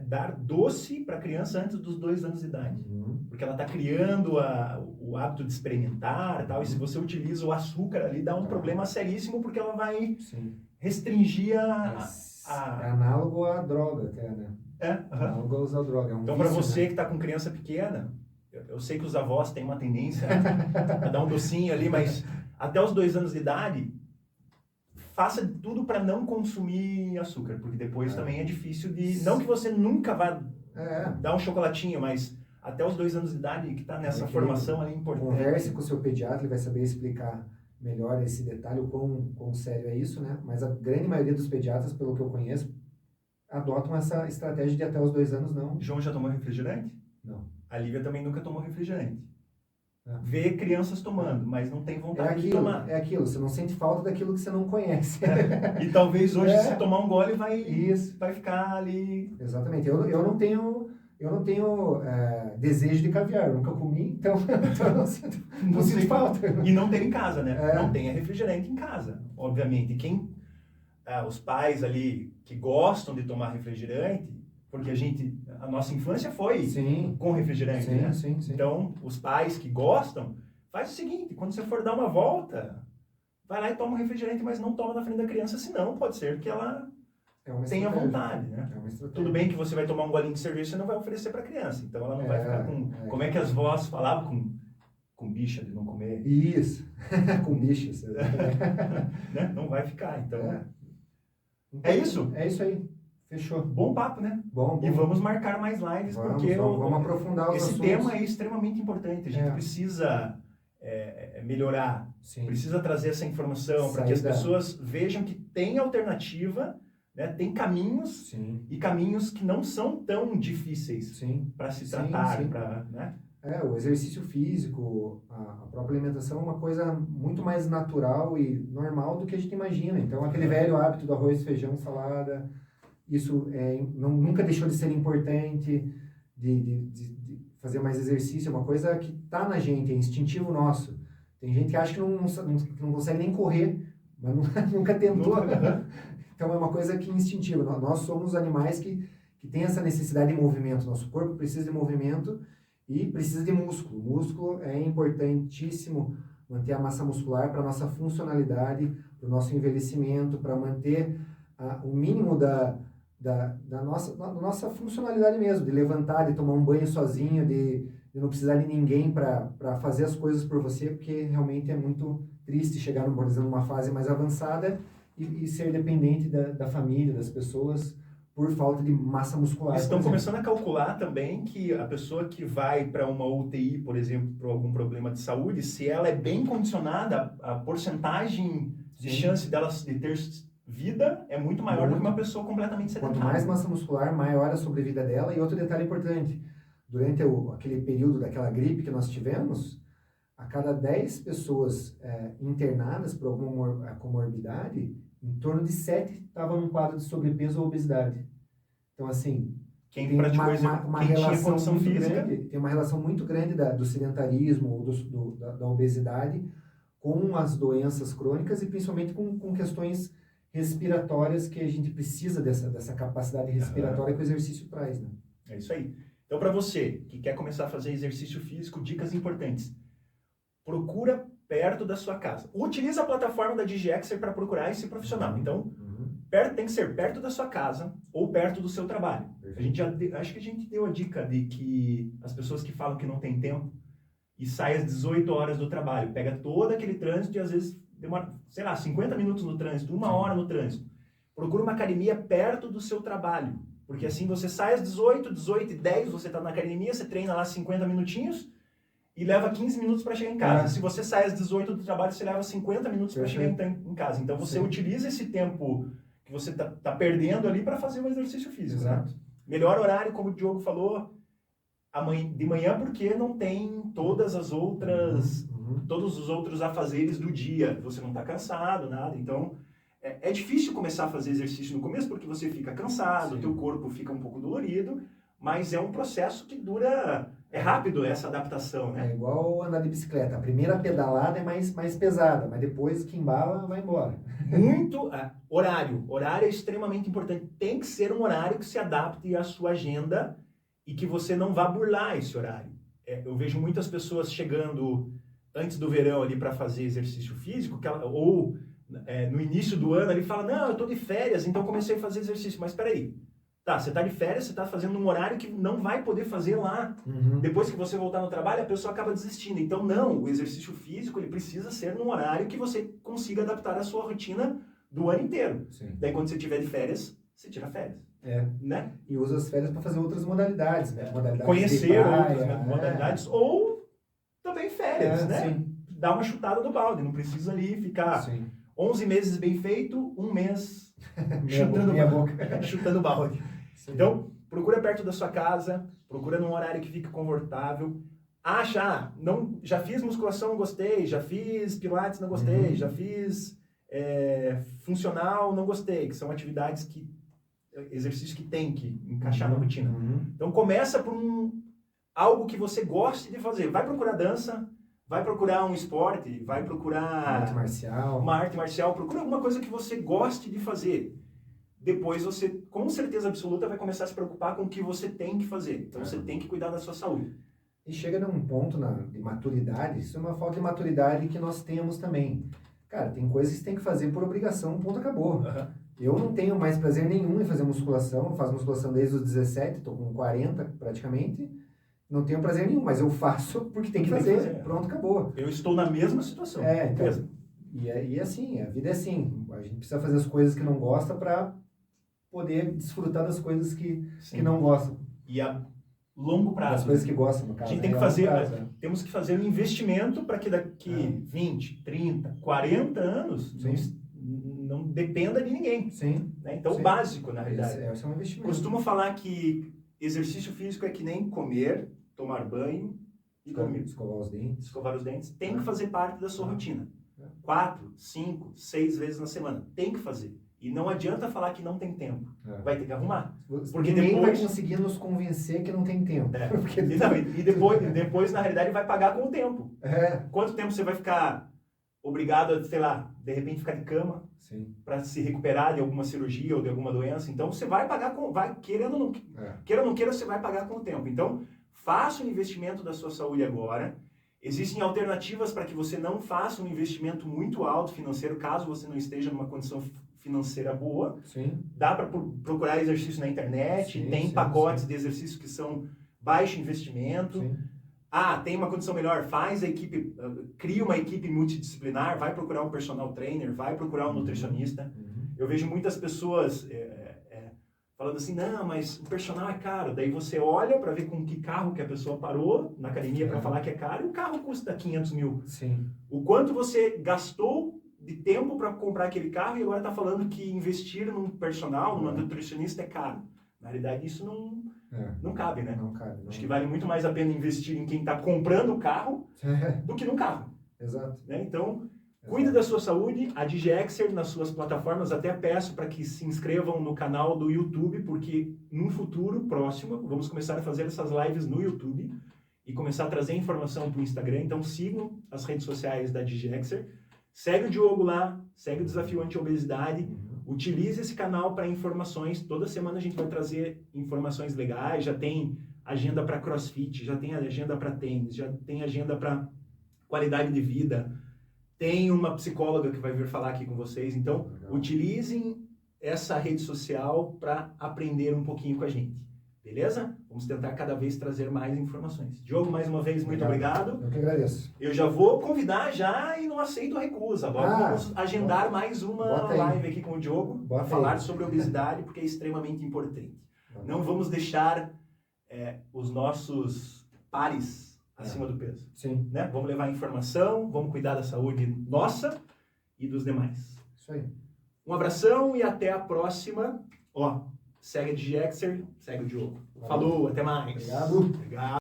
dar doce para a criança antes dos 2 anos de idade. Uhum. Porque ela está criando o hábito de experimentar e tal, e se você utiliza o açúcar ali, dá um problema seríssimo, porque ela vai restringir É análogo à droga até, né? Análogo a usar droga. Então, para você, né, que está com criança pequena, eu sei que os avós têm uma tendência a dar um docinho ali, mas até os 2 anos de idade, faça tudo para não consumir açúcar, porque depois também é difícil de... Não que você nunca vá dar um chocolatinho, mas até os 2 anos de idade, que está nessa formação ali importante. Converse com o seu pediatra, ele vai saber explicar melhor esse detalhe, o quão sério é isso, né? Mas a grande maioria dos pediatras, pelo que eu conheço, adotam essa estratégia de até os 2 anos não. João já tomou refrigerante? Não. A Lívia também nunca tomou refrigerante. Vê crianças tomando, mas não tem vontade de tomar. É aquilo, você não sente falta daquilo que você não conhece. E talvez hoje, se tomar um gole, vai ficar ali... Exatamente. Eu não tenho desejo de caviar, eu nunca comi, então eu não sinto falta. E não tem em casa, né? Não tenha refrigerante em casa, obviamente. Os pais ali que gostam de tomar refrigerante, porque a nossa infância foi com refrigerante, né? Sim. Então, os pais que gostam, faz o seguinte, quando você for dar uma volta, vai lá e toma um refrigerante, mas não toma na frente da criança, senão pode ser que ela tenha vontade, né? Tudo bem que você vai tomar um golinho de cerveja, você não vai oferecer para a criança, então ela não vai ficar com... Como é que as vós falavam? Com bicha de não comer? Isso, com bichas. Né? Não vai ficar, então... É isso? É isso aí. Fechou. Bom papo, né? Bom. E vamos marcar mais lives, porque vamos aprofundar os esse assuntos. tema é extremamente importante. A gente precisa melhorar, precisa trazer essa informação para que as pessoas vejam que tem alternativa, né? Tem caminhos e caminhos que não são tão difíceis para se tratar. Né? O exercício físico, a própria alimentação é uma coisa muito mais natural e normal do que a gente imagina. Então, aquele velho hábito do arroz, feijão, salada, isso nunca deixou de ser importante, de fazer mais exercício, é uma coisa que está na gente, é instintivo nosso. Tem gente que acha que não consegue nem correr, mas nunca tentou. Então, é uma coisa que é instintiva. Nós somos animais que têm essa necessidade de movimento. Nosso corpo precisa de movimento e precisa de músculo. O músculo é importantíssimo manter a massa muscular para a nossa funcionalidade, para o nosso envelhecimento, para manter o mínimo da nossa funcionalidade mesmo, de levantar, de tomar um banho sozinho, de não precisar de ninguém para fazer as coisas por você, porque realmente é muito triste chegar, por exemplo, numa fase mais avançada e ser dependente da família, das pessoas, por falta de massa muscular. Estão começando a calcular também que a pessoa que vai para uma UTI, por exemplo, por algum problema de saúde, se ela é bem condicionada, a porcentagem de chance dela de ter vida é muito maior do que uma pessoa completamente sedentária. Quanto mais massa muscular, maior a sobrevida dela. E outro detalhe importante, durante aquele período daquela gripe que nós tivemos, a cada 10 pessoas internadas por alguma comorbidade, em torno de 7 estavam num quadro de sobrepeso ou obesidade. Então, assim, quem tem uma relação muito física grande, tem uma relação muito grande do sedentarismo ou da obesidade com as doenças crônicas e principalmente com questões respiratórias, que a gente precisa dessa capacidade respiratória que o exercício traz, né? É isso aí. Então, para você que quer começar a fazer exercício físico, dicas importantes. Procura perto da sua casa. Utiliza a plataforma da DigiExer para procurar esse profissional. Então, tem que ser perto da sua casa ou perto do seu trabalho. Acho que a gente deu a dica de que as pessoas que falam que não tem tempo e saem às 18 horas do trabalho, pega todo aquele trânsito e às vezes demora, 50 minutos no trânsito, 1 hora no trânsito. Procura uma academia perto do seu trabalho, porque assim você sai às 18h10, você está na academia, você treina lá 50 minutinhos e leva 15 minutos para chegar em casa. Se você sai às 18 do trabalho, você leva 50 minutos para chegar em casa. Então você utiliza esse tempo que você tá perdendo ali para fazer o exercício físico. Exato. Né? Melhor horário, como o Diogo falou, de manhã, porque não tem todos os outros afazeres do dia. Você não está cansado, nada. Então, é difícil começar a fazer exercício no começo, porque você fica cansado, o teu corpo fica um pouco dolorido, mas é um processo que dura... É rápido essa adaptação, né? É igual andar de bicicleta. A primeira pedalada é mais pesada, mas depois que embala, vai embora. Muito. Horário. Horário é extremamente importante. Tem que ser um horário que se adapte à sua agenda e que você não vá burlar esse horário. Eu vejo muitas pessoas chegando antes do verão ali para fazer exercício físico, no início do ano ali fala, não, eu estou de férias, então comecei a fazer exercício. Mas espera aí. Tá, você está de férias, você está fazendo um horário que não vai poder fazer lá. Depois que você voltar no trabalho, a pessoa acaba desistindo. Então, não, o exercício físico ele precisa ser num horário que você consiga adaptar a sua rotina do ano inteiro. Sim. Daí, quando você tiver de férias, você tira férias. Né? E usa as férias para fazer outras modalidades, né? Modalidades conhecer de praia, outras modalidades, ou também férias, né? Sim. Dá uma chutada do balde, não precisa ali ficar 11 meses bem feito, 1 mês chutando balde. Sim. Então, procura perto da sua casa, procura num horário que fique confortável. Já fiz musculação, não gostei, já fiz pilates, não gostei, já fiz funcional, não gostei, que são atividades exercícios que tem que encaixar na rotina. Então, começa por algo que você goste de fazer. Vai procurar dança, vai procurar um esporte, vai procurar uma arte marcial, procura alguma coisa que você goste de fazer. Depois você, com certeza absoluta, vai começar a se preocupar com o que você tem que fazer. Então, você tem que cuidar da sua saúde. E chega num ponto de maturidade, isso é uma falta de maturidade que nós temos também. Cara, tem coisas que você tem que fazer por obrigação, ponto, acabou. Eu não tenho mais prazer nenhum em fazer musculação, eu faço musculação desde os 17, estou com 40 praticamente, não tenho prazer nenhum, mas eu faço porque tem que fazer, pronto, acabou. Eu estou na mesma situação. Então, e assim, a vida é assim, a gente precisa fazer as coisas que não gosta para poder desfrutar das coisas que não gostam. E a longo prazo. As coisas que gostam, no caso. A gente tem que fazer, temos que fazer um investimento para que daqui 20, 30, 40 anos não dependa de ninguém. Sim. Né? Então, o básico, na realidade. Esse é um investimento. Costumo falar que exercício físico é que nem comer, tomar banho e dormir. Escovar os dentes. Escovar os dentes tem que fazer parte da sua rotina. 4, 5, 6 vezes na semana. Tem que fazer. E não adianta falar que não tem tempo. Vai ter que arrumar. Porque ninguém vai conseguir nos convencer que não tem tempo. Porque... E depois, na realidade, vai pagar com o tempo. Quanto tempo você vai ficar obrigado a, sei lá, de repente ficar de cama para se recuperar de alguma cirurgia ou de alguma doença? Então, você vai pagar com... querendo ou não queira, você vai pagar com o tempo. Então, faça o investimento da sua saúde agora. Existem alternativas para que você não faça um investimento muito alto financeiro, caso você não esteja numa condição financeira boa. Dá para procurar exercício na internet, tem pacotes de exercícios que são baixo investimento. Tem uma condição melhor, faz a equipe, cria uma equipe multidisciplinar, vai procurar um personal trainer, vai procurar um nutricionista. Eu vejo muitas pessoas falando assim, não, mas o personal é caro. Daí você olha para ver com que carro que a pessoa parou na academia para falar que é caro, e o carro custa 500 mil. O quanto você gastou de tempo para comprar aquele carro e agora está falando que investir num personal, numa nutricionista é caro. Na realidade, isso não cabe, né? Não cabe. Acho que vale muito mais a pena investir em quem está comprando o carro do que no carro. Exato. Né? Então, cuide da sua saúde, a DigiExer nas suas plataformas. Até peço para que se inscrevam no canal do YouTube, porque no futuro próximo vamos começar a fazer essas lives no YouTube e começar a trazer informação para o Instagram. Então sigam as redes sociais da DigiExer. Segue o Diogo lá, segue o Desafio Anti-Obesidade. Utilize esse canal para informações. Toda semana a gente vai trazer informações legais. Já tem agenda para CrossFit, já tem agenda para tênis, já tem agenda para qualidade de vida. Tem uma psicóloga que vai vir falar aqui com vocês. Então, utilizem essa rede social para aprender um pouquinho com a gente. Beleza? Vamos tentar cada vez trazer mais informações. Diogo, mais uma vez, muito obrigado. Eu que agradeço. Eu já vou convidar já e não aceito recusa. Vamos agendar mais uma live aqui com o Diogo. Falar sobre obesidade, porque é extremamente importante. Não vamos deixar os nossos pares acima do peso. Né? Vamos levar informação, vamos cuidar da saúde nossa e dos demais. Isso aí. Um abração e até a próxima. Segue a DigiExer, segue o Diogo. Falou, até mais. Obrigado.